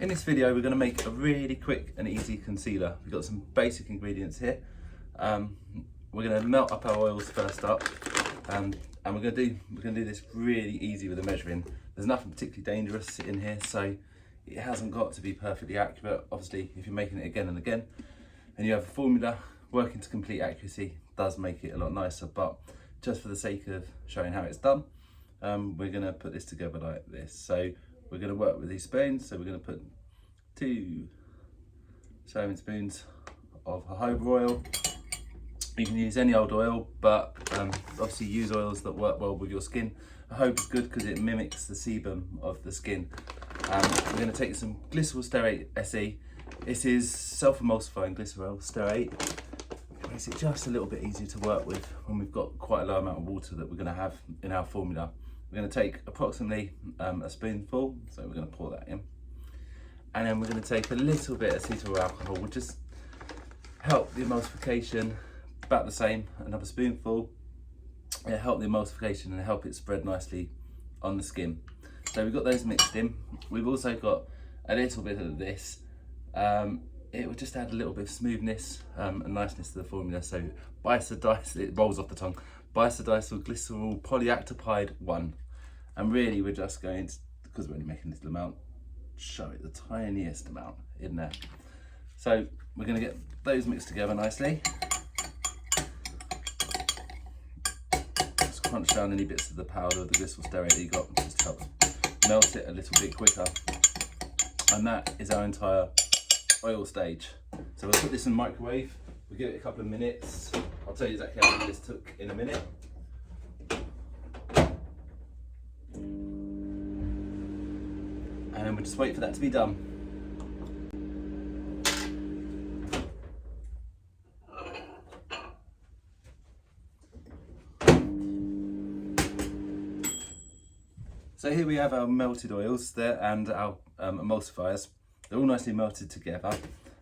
In this video we're going to make a really quick and easy concealer. We've got some basic ingredients here. We're going to melt up our oils first up, and we're going to do this really easy with the measuring. There's nothing particularly dangerous in here, so it hasn't got to be perfectly accurate. Obviously if you're making it again and again and you have a formula, working to complete accuracy does make it a lot nicer, but just for the sake of showing how it's done, we're going to put this together like this. So we're going to work with these spoons. So we're going to put 2 serving spoons of jojoba oil. You can use any old oil, but obviously use oils that work well with your skin. Jojoba is good because it mimics the sebum of the skin. We're going to take some glycerol stearate SE. This is self-emulsifying glycerol stearate. It makes it just a little bit easier to work with when we've got quite a low amount of water that we're going to have in our formula. We're going to take approximately a spoonful, so we're going to pour that in. And then we're going to take a little bit of acetyl alcohol, which just help the emulsification, about the same, another spoonful. It'll help the emulsification and help it spread nicely on the skin. So we've got those mixed in. We've also got a little bit of this. It will just add a little bit of smoothness and niceness to the formula. So bisodicyl, it rolls off the tongue, bisodicyl glycerol polyactopide 1. And really we're just going to, because we're only making a little amount, show it the tiniest amount in there. So we're going to get those mixed together nicely. Just crunch down any bits of the powder of the glycerol stearate that you got, just to help melt it a little bit quicker. And that is our entire oil stage. So we'll put this in the microwave. We'll give it a couple of minutes. I'll tell you exactly how long this took in a minute. And then we'll just wait for that to be done. So here we have our melted oils there and our emulsifiers. They're all nicely melted together.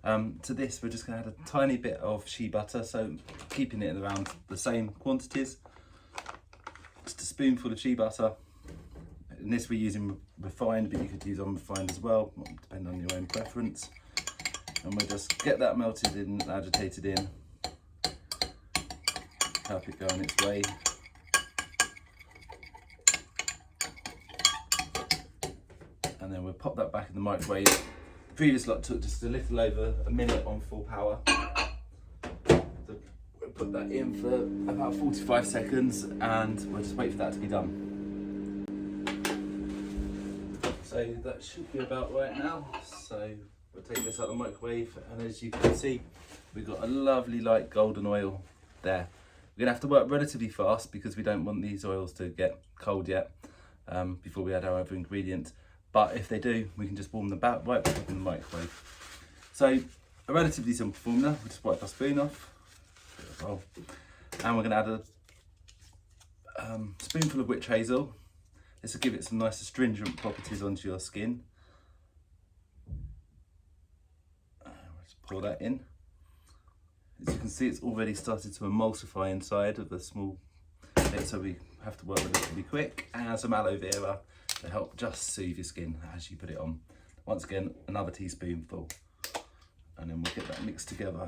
To this we're just going to add a tiny bit of shea butter, so keeping it around the same quantities. Just a spoonful of shea butter. In this we're using refined, but you could use unrefined as well, depending on your own preference. And we'll just get that melted in, agitated in, help it go on its way. And then we'll pop that back in the microwave. The previous lot took just a little over a minute on full power. So we'll put that in for about 45 seconds and we'll just wait for that to be done. So that should be about right now. So we'll take this out of the microwave, and as you can see, we've got a lovely light golden oil there. We're gonna have to work relatively fast because we don't want these oils to get cold yet before we add our other ingredients. But if they do, we can just warm them back right back up in the microwave. So a relatively simple formula. We'll just wipe our spoon off, and we're gonna add a spoonful of witch hazel. This will give it some nice astringent properties onto your skin. Just pour that in. As you can see, it's already started to emulsify inside of the small bit, so we have to work relatively quick. And some aloe vera to help just soothe your skin as you put it on. Once again, another teaspoonful. And then we'll get that mixed together.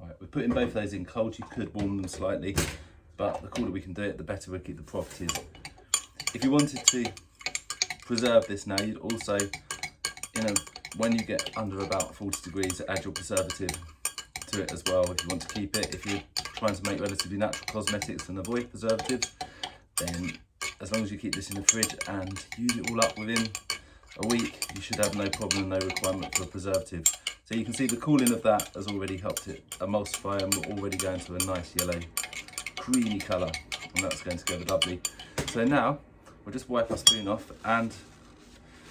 Right, we're putting both of those in cold. You could warm them slightly, but the cooler we can do it, the better we keep the properties. If you wanted to preserve this now, you'd also, when you get under about 40 degrees, add your preservative to it as well if you want to keep it. If you're trying to make relatively natural cosmetics and avoid preservatives, then as long as you keep this in the fridge and use it all up within a week, you should have no problem, no requirement for a preservative. So you can see the cooling of that has already helped it emulsify, and we're already going to a nice yellow creamy colour, and that's going together lovely. So now we'll just wipe our spoon off, and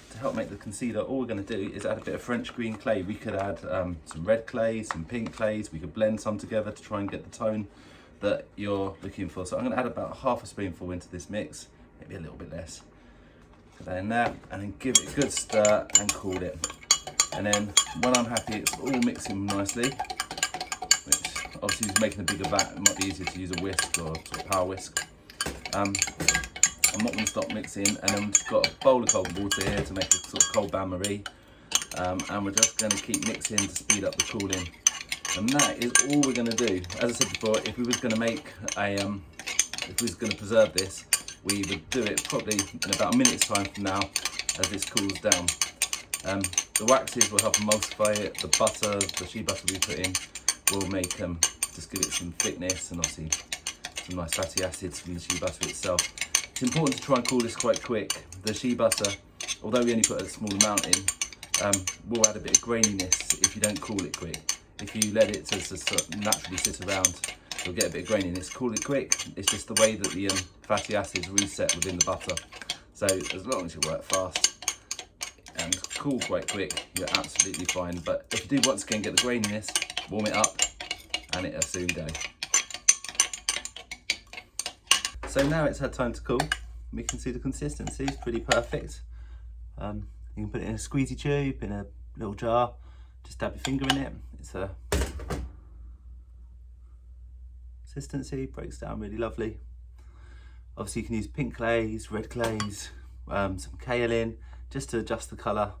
to help make the concealer, all we're going to do is add a bit of French green clay. We could add some red clay, some pink clays. We could blend some together to try and get the tone that you're looking for. So I'm going to add about half a spoonful into this mix, maybe a little bit less. Put that in there and then give it a good stir and cool it. And then when I'm happy it's all mixing nicely, which obviously is making a bigger vat, it might be easier to use a whisk or sort of power whisk. I'm not going to stop mixing, and then we've got a bowl of cold water here to make a sort of cold bain-marie, and we're just going to keep mixing to speed up the cooling. And that is all we're going to do. As I said before, if we was going to make a, if we was going to preserve this, we would do it probably in about a minute's time from now as this cools down. The waxes will help emulsify it. The butter, the shea butter we put in, will make just give it some thickness and obviously some nice fatty acids from the shea butter itself. It's important to try and cool this quite quick. The shea butter, although we only put a small amount in, will add a bit of graininess if you don't cool it quick. If you let it to sort of naturally sit around, you'll get a bit of graininess. Cool it quick, it's just the way that the fatty acids reset within the butter. So as long as you work fast and cool quite quick, you're absolutely fine. But if you do once again get the graininess, warm it up and it'll soon go. So now it's had time to cool. We can see the consistency is pretty perfect. You can put it in a squeezy tube, in a little jar, just dab your finger in it. It's a consistency, breaks down really lovely. Obviously you can use pink glaze, red glaze, some kaolin, just to adjust the colour,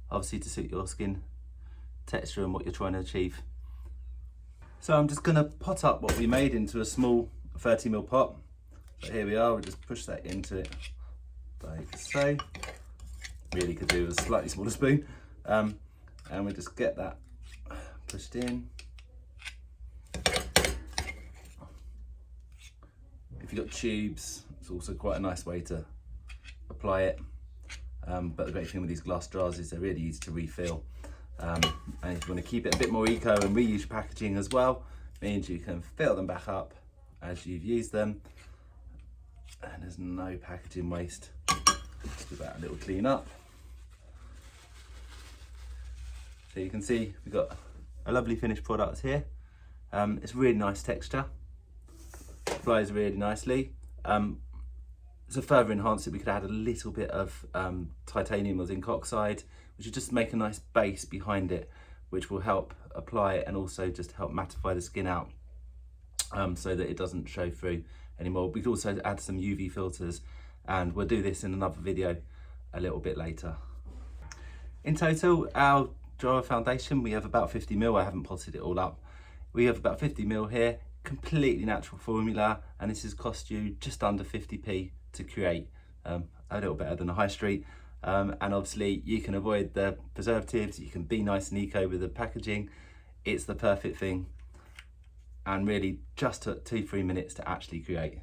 obviously to suit your skin texture and what you're trying to achieve. So I'm just going to pot up what we made into a small 30ml pot. So here we are, we'll just push that into it like so. Really could do with a slightly smaller spoon. And we just get that pushed in. If you've got tubes, it's also quite a nice way to apply it. But the great thing with these glass jars is they're really easy to refill. And if you want to keep it a bit more eco and reuse your packaging as well, means you can fill them back up as you've used them. And there's no packaging waste. Just do that a little clean up. So you can see we've got a lovely finished product here. It's really nice texture. Flies really nicely. To further enhance it, we could add a little bit of titanium or zinc oxide, which will just make a nice base behind it, which will help apply it and also just help mattify the skin out so that it doesn't show through anymore. We could also add some UV filters, and we'll do this in another video a little bit later. In total, our jar of foundation, we have about 50ml. I haven't potted it all up. We have about 50ml here, completely natural formula, and this has cost you just under 50p to create, a little better than a high street. And obviously you can avoid the preservatives, you can be nice and eco with the packaging. It's the perfect thing, and really just took 2-3 minutes to actually create.